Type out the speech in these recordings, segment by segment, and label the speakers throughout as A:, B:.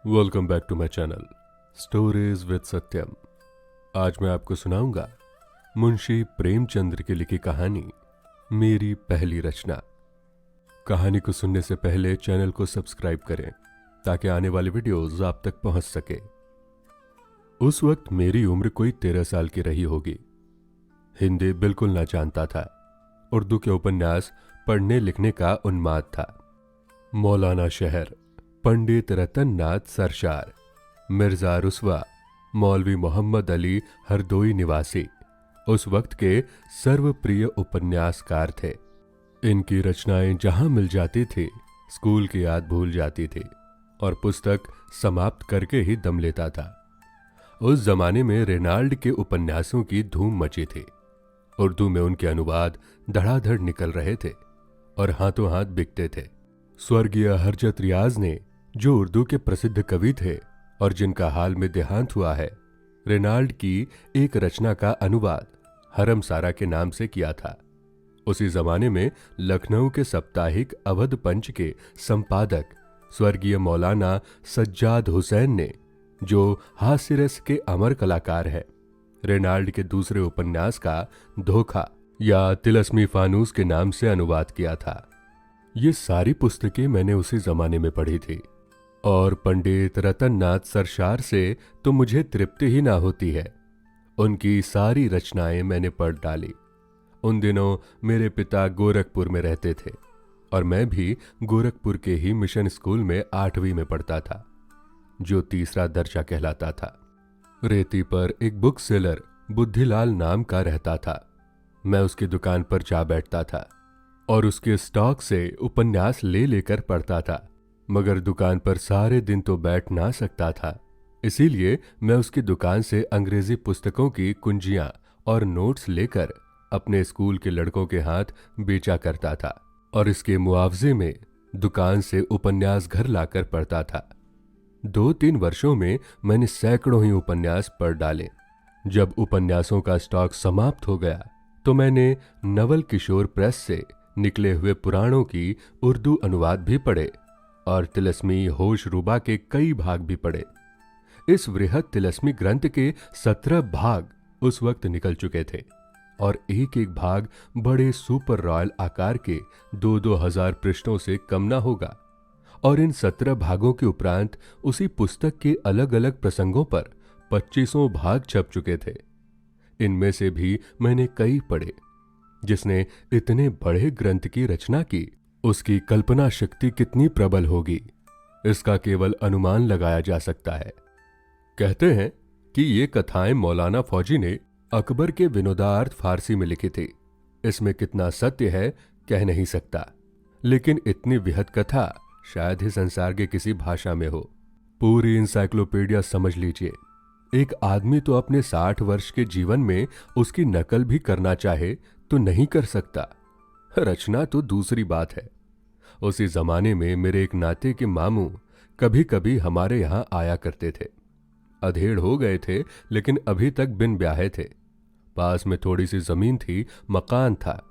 A: Welcome back to my channel stories with Satyam. आज मैं आपको सुनाऊंगा मुंशी प्रेमचंद्र की लिखी कहानी मेरी पहली रचना। कहानी को सुनने से पहले चैनल को सब्सक्राइब करें ताकि आने वाली वीडियोस आप तक पहुंच सके। उस वक्त मेरी उम्र कोई 13 साल की रही होगी। हिंदी बिल्कुल ना जानता था। उर्दू के उपन्यास पढ़ने लिखने का उन्माद था। मौलाना शहर, पंडित रतननाथ सरशार, मिर्जा रुस्वा, मौलवी मोहम्मद अली हरदोई निवासी उस वक्त के सर्वप्रिय उपन्यासकार थे। इनकी रचनाएं जहां मिल जाती थी स्कूल की याद भूल जाती थी और पुस्तक समाप्त करके ही दम लेता था। उस जमाने में रेनाल्ड के उपन्यासों की धूम मची थी। उर्दू में उनके अनुवाद धड़ाधड़ निकल रहे थे और हाथों हाथ बिकते थे। स्वर्गीय हरजत रियाज ने, जो उर्दू के प्रसिद्ध कवि थे और जिनका हाल में देहांत हुआ है, रेनाल्ड की एक रचना का अनुवाद हरम सारा के नाम से किया था। उसी जमाने में लखनऊ के साप्ताहिक अवध पंच के संपादक स्वर्गीय मौलाना सज्जाद हुसैन ने, जो हास्यरस के अमर कलाकार है, रेनाल्ड के दूसरे उपन्यास का धोखा या तिलस्मी फानूस के नाम से अनुवाद किया था। ये सारी पुस्तकें मैंने उसी जमाने में पढ़ी थी और पंडित रतननाथ सरशार से तो मुझे तृप्ति ही ना होती है। उनकी सारी रचनाएं मैंने पढ़ डाली। उन दिनों मेरे पिता गोरखपुर में रहते थे और मैं भी गोरखपुर के ही मिशन स्कूल में 8वीं में पढ़ता था, जो तीसरा दर्जा कहलाता था। रेती पर एक बुक सेलर बुद्धिलाल नाम का रहता था। मैं उसकी दुकान पर जा बैठता था और उसके स्टॉक से उपन्यास ले लेकर पढ़ता था, मगर दुकान पर सारे दिन तो बैठ ना सकता था। इसीलिए मैं उसकी दुकान से अंग्रेजी पुस्तकों की कुंजियां और नोट्स लेकर अपने स्कूल के लड़कों के हाथ बेचा करता था और इसके मुआवजे में दुकान से उपन्यास घर लाकर पढ़ता था। 2-3 वर्षों में मैंने सैकड़ों ही उपन्यास पढ़ डाले। जब उपन्यासों का स्टॉक समाप्त हो गया तो मैंने नवल किशोर प्रेस से निकले हुए पुराणों की उर्दू अनुवाद भी पढ़े और तिलस्मी होश रूबा के कई भाग भी पढ़े। इस वृहद तिलस्मी ग्रंथ के 17 भाग उस वक्त निकल चुके थे और एक एक भाग बड़े सुपर रॉयल आकार के 2-2 हजार पृष्ठों से कम ना होगा। और इन 17 भागों के उपरांत उसी पुस्तक के अलग अलग प्रसंगों पर 25 भाग छप चुके थे। इनमें से भी मैंने कई पढ़े। जिसने इतने बड़े ग्रंथ की रचना की, उसकी कल्पना शक्ति कितनी प्रबल होगी, इसका केवल अनुमान लगाया जा सकता है। कहते हैं कि ये कथाएं मौलाना फौजी ने अकबर के विनोदार्थ फारसी में लिखी थी। इसमें कितना सत्य है कह नहीं सकता, लेकिन इतनी विहत कथा शायद ही संसार के किसी भाषा में हो। पूरी इंसाइक्लोपीडिया समझ लीजिए। एक आदमी तो अपने 60 वर्ष के जीवन में उसकी नकल भी करना चाहे तो नहीं कर सकता, रचना तो दूसरी बात है। उसी जमाने में मेरे एक नाते के मामू कभी कभी हमारे यहां आया करते थे। अधेड़ हो गए थे लेकिन अभी तक बिन ब्याहे थे। पास में थोड़ी सी जमीन थी, मकान था,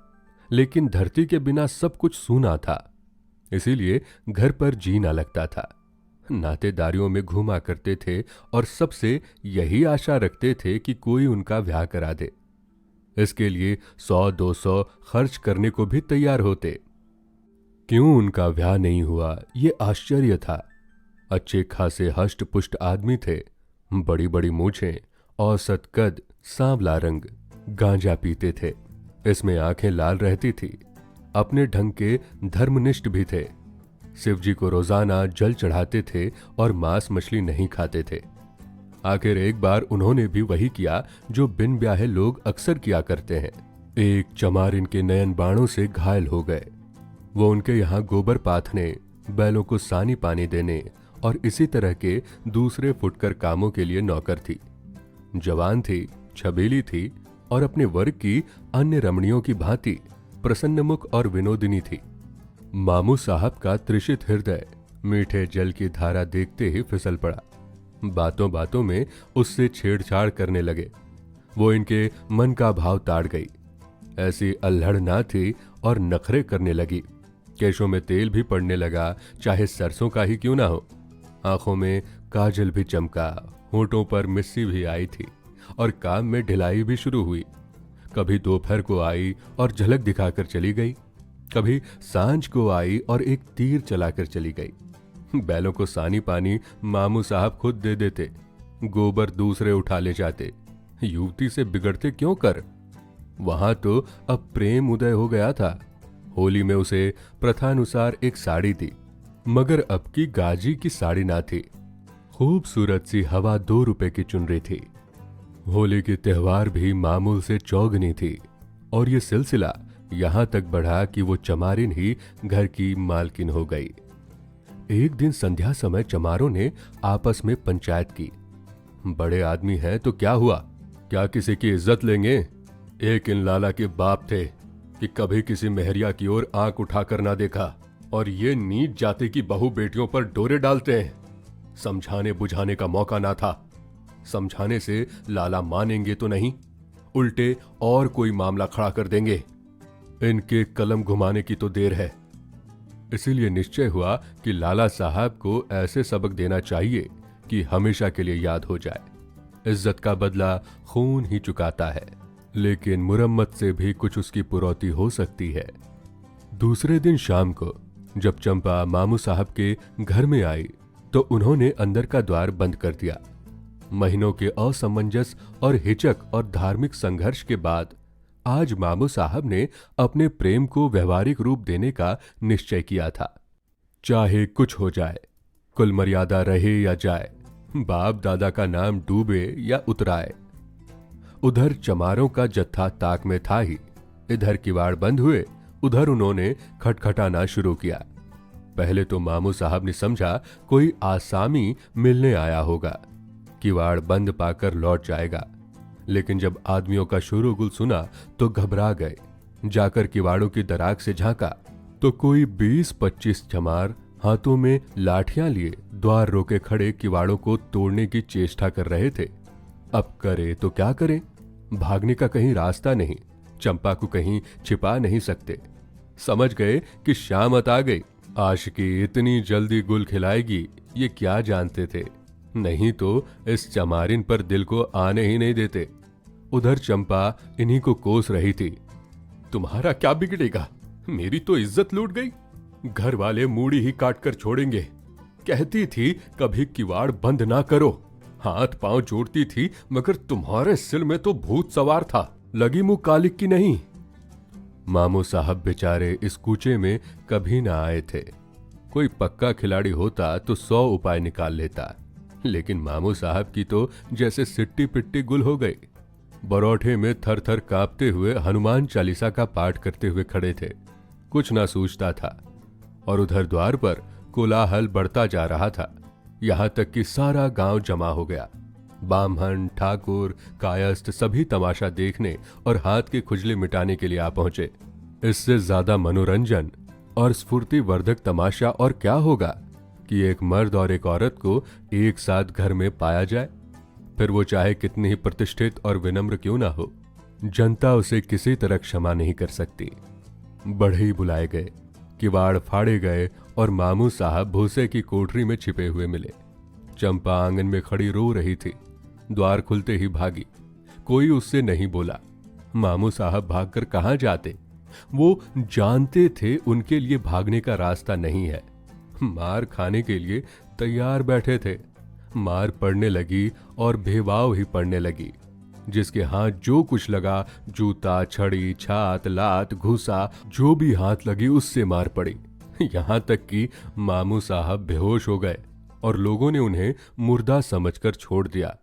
A: लेकिन धरती के बिना सब कुछ सूना था। इसीलिए घर पर जी ना लगता था। नातेदारियों में घूमा करते थे और सबसे यही आशा रखते थे कि कोई उनका ब्याह करा दे। इसके लिए 100-200 खर्च करने को भी तैयार होते। क्यों उनका ब्याह नहीं हुआ ये आश्चर्य था। अच्छे खासे हष्ट पुष्ट आदमी थे, बड़ी बड़ी मूछें, औसत कद, सांवला रंग, गांजा पीते थे, इसमें आंखें लाल रहती थी, अपने ढंग के धर्मनिष्ठ भी थे। शिव जी को रोजाना जल चढ़ाते थे और मांस मछली नहीं खाते थे। आखिर एक बार उन्होंने भी वही किया जो बिन ब्याहे लोग अक्सर किया करते हैं। एक चमार इनके नयन बाणों से घायल हो गए। वो उनके यहाँ गोबर पाथने, बैलों को सानी पानी देने और इसी तरह के दूसरे फुटकर कामों के लिए नौकर थी। जवान थी, छबीली थी और अपने वर्ग की अन्य रमणियों की भांति प्रसन्नमुख और विनोदिनी थी। मामू साहब का त्रिषित हृदय मीठे जल की धारा देखते ही फिसल पड़ा। बातों बातों में उससे छेड़छाड़ करने लगे। वो इनके मन का भाव ताड़ गई। ऐसी अल्हड़ ना थी और नखरे करने लगी। केशों में तेल भी पड़ने लगा, चाहे सरसों का ही क्यों ना हो। आंखों में काजल भी चमका, होठों पर मिस्सी भी आई थी और काम में ढिलाई भी शुरू हुई। कभी दोपहर को आई और झलक दिखाकर चली गई, कभी सांझ को आई और एक तीर चलाकर चली गई। बैलों को सानी पानी मामू साहब खुद दे देते, गोबर दूसरे उठा ले जाते। युवती से बिगड़ते क्यों कर? वहां तो अब प्रेम उदय हो गया था। होली में उसे प्रथानुसार एक साड़ी दी, मगर अब की गाजी की साड़ी ना थी। खूबसूरत सी हवा 2 रुपए की चुनरी थी। होली के त्योहार भी मामूल से चौगनी थी और ये सिलसिला यहां तक बढ़ा कि वो चमारिन ही घर की मालकिन हो गई। एक दिन संध्या समय चमारों ने आपस में पंचायत की। बड़े आदमी हैं तो क्या हुआ, क्या किसी की इज्जत लेंगे? एक इन लाला के बाप थे कि कभी किसी मेहरिया की ओर आंख उठाकर ना देखा, और ये नीच जाति की बहू बेटियों पर डोरे डालते हैं। समझाने बुझाने का मौका ना था। समझाने से लाला मानेंगे तो नहीं, उल्टे और कोई मामला खड़ा कर देंगे। इनके कलम घुमाने की तो देर है। इसीलिए निश्चय हुआ कि लाला साहब को ऐसे सबक देना चाहिए कि हमेशा के लिए याद हो जाए। इज्जत का बदला खून ही चुकाता है, लेकिन मुरम्मत से भी कुछ उसकी पुरौती हो सकती है। दूसरे दिन शाम को जब चंपा मामू साहब के घर में आई तो उन्होंने अंदर का द्वार बंद कर दिया। महीनों के असमंजस और हिचक और धार्मिक संघर्ष के बाद आज मामू साहब ने अपने प्रेम को व्यवहारिक रूप देने का निश्चय किया था। चाहे कुछ हो जाए, कुल मर्यादा रहे या जाए, बाप दादा का नाम डूबे या उतराए। उधर चमारों का जत्था ताक में था ही। इधर किवाड़ बंद हुए, उधर उन्होंने खटखटाना शुरू किया। पहले तो मामू साहब ने समझा कोई आसामी मिलने आया होगा, किवाड़ बंद पाकर लौट जाएगा। लेकिन जब आदमियों का शोरगुल सुना तो घबरा गए। जाकर किवाड़ों की दराक से झांका तो कोई 20-25 चमार हाथों में लाठियां लिए द्वार रोके खड़े किवाड़ों को तोड़ने की चेष्टा कर रहे थे। अब करे तो क्या करें? भागने का कहीं रास्ता नहीं, चंपा को कहीं छिपा नहीं सकते। समझ गए कि शामत आ गई। आशिकी इतनी जल्दी गुल खिलाएगी ये क्या जानते थे, नहीं तो इस चमारिन पर दिल को आने ही नहीं देते। उधर चंपा इन्हीं को कोस रही थी। तुम्हारा क्या बिगड़ेगा, मेरी तो इज्जत लूट गई, घर वाले मूड़ी ही काट कर छोड़ेंगे। कहती थी कभी किवाड़ बंद ना करो, हाथ पांव जोड़ती थी, मगर तुम्हारे सिर में तो भूत सवार था, लगी मुंह कालिक की नहीं। मामू साहब बेचारे इस कूचे में कभी ना आए थे। कोई पक्का खिलाड़ी होता तो 100 उपाय निकाल लेता, लेकिन मामू साहब की तो जैसे सिट्टी पिट्टी गुल हो गई। बरौठे में थर थर कांपते हुए हनुमान चालीसा का पाठ करते हुए खड़े थे। कुछ ना सूझता था और उधर द्वार पर कोलाहल बढ़ता जा रहा था। यहां तक कि सारा गांव जमा हो गया। बामहन, ठाकुर, कायस्थ सभी तमाशा देखने और हाथ के खुजले मिटाने के लिए आ पहुंचे। इससे ज्यादा मनोरंजन और स्फूर्तिवर्धक तमाशा और क्या होगा कि एक मर्द और एक औरत को एक साथ घर में पाया जाए, फिर वो चाहे कितनी ही प्रतिष्ठित और विनम्र क्यों ना हो। जनता उसे किसी तरह क्षमा नहीं कर सकती। बढ़ई बुलाए गए, किवाड़ फाड़े गए और मामू साहब भूसे की कोठरी में छिपे हुए मिले। चंपा आंगन में खड़ी रो रही थी। द्वार खुलते ही भागी, कोई उससे नहीं बोला। मामू साहब भागकर कहां जाते? वो जानते थे उनके लिए भागने का रास्ता नहीं है। मार खाने के लिए तैयार बैठे थे। मार पड़ने लगी और भेवाव ही पड़ने लगी। जिसके हाथ जो कुछ लगा, जूता, छड़ी, छात, लात, घूसा, जो भी हाथ लगी उससे मार पड़ी। यहां तक कि मामू साहब बेहोश हो गए और लोगों ने उन्हें मुर्दा समझकर छोड़ दिया।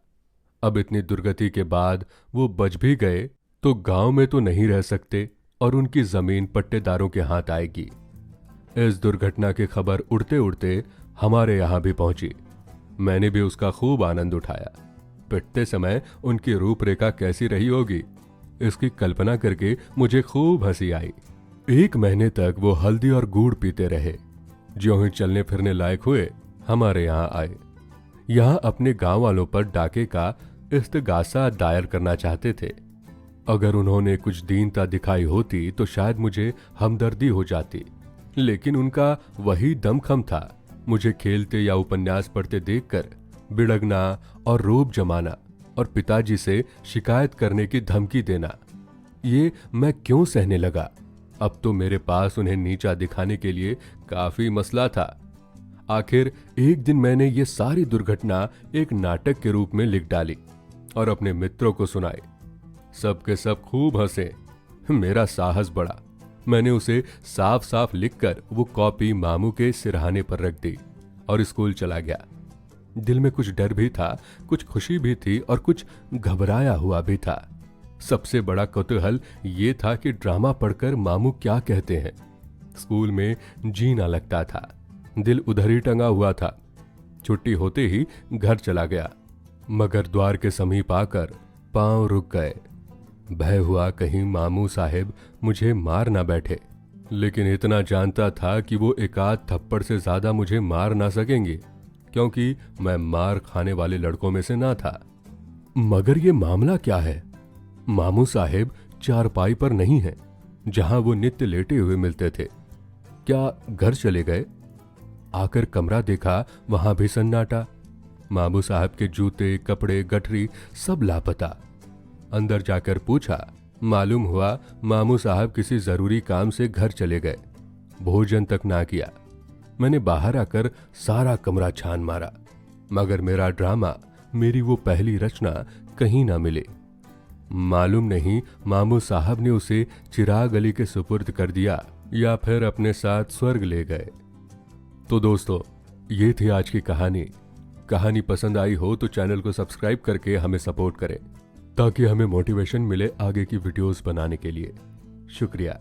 A: अब इतनी दुर्गति के बाद वो बच भी गए तो गांव में तो नहीं रह सकते और उनकी जमीन पट्टेदारों के हाथ आएगी। इस दुर्घटना की खबर उड़ते उड़ते हमारे यहां भी पहुंची। मैंने भी उसका खूब आनंद उठाया। पिटते समय उनकी रूपरेखा कैसी रही होगी, इसकी कल्पना करके मुझे खूब हंसी आई। 1 महीने तक वो हल्दी और गुड़ पीते रहे। ज्यों ही चलने फिरने लायक हुए, हमारे यहाँ आए। यहाँ अपने गांव वालों पर डाके का इस्तगासा दायर करना चाहते थे। अगर उन्होंने कुछ दीनता दिखाई होती तो शायद मुझे हमदर्दी हो जाती, लेकिन उनका वही दमखम था। मुझे खेलते या उपन्यास पढ़ते देखकर बिड़गना और रोब जमाना और पिताजी से शिकायत करने की धमकी देना, ये मैं क्यों सहने लगा? अब तो मेरे पास उन्हें नीचा दिखाने के लिए काफी मसला था। आखिर एक दिन मैंने ये सारी दुर्घटना एक नाटक के रूप में लिख डाली और अपने मित्रों को सुनाई। सबके सब खूब हंसे। मेरा साहस बढ़ा। मैंने उसे साफ साफ लिखकर वो कॉपी मामू के सिरहाने पर रख दी और स्कूल चला गया। दिल में कुछ डर भी था, कुछ खुशी भी थी और कुछ घबराया हुआ भी था। सबसे बड़ा कौतूहल ये था कि ड्रामा पढ़कर मामू क्या कहते हैं। स्कूल में जी ना लगता था, दिल उधर ही टंगा हुआ था। छुट्टी होते ही घर चला गया, मगर द्वार के समीप आकर पांव रुक गए। भय हुआ कहीं मामू साहेब मुझे मार ना बैठे, लेकिन इतना जानता था कि वो एकाध थप्पड़ से ज्यादा मुझे मार ना सकेंगे, क्योंकि मैं मार खाने वाले लड़कों में से ना था। मगर ये मामला क्या है? मामू साहेब चारपाई पर नहीं है जहां वो नित्य लेटे हुए मिलते थे। क्या घर चले गए? आकर कमरा देखा, वहां भी सन्नाटा। मामू साहब के जूते, कपड़े, गठरी सब लापता। अंदर जाकर पूछा, मालूम हुआ मामू साहब किसी जरूरी काम से घर चले गए, भोजन तक ना किया। मैंने बाहर आकर सारा कमरा छान मारा, मगर मेरा ड्रामा, मेरी वो पहली रचना कहीं ना मिले। मालूम नहीं मामू साहब ने उसे चिराग अली के सुपुर्द कर दिया या फिर अपने साथ स्वर्ग ले गए। तो दोस्तों, ये थी आज की कहानी। कहानी पसंद आई हो तो चैनल को सब्सक्राइब करके हमें सपोर्ट करें, ताकि हमें मोटिवेशन मिले आगे की वीडियोस बनाने के लिए। शुक्रिया।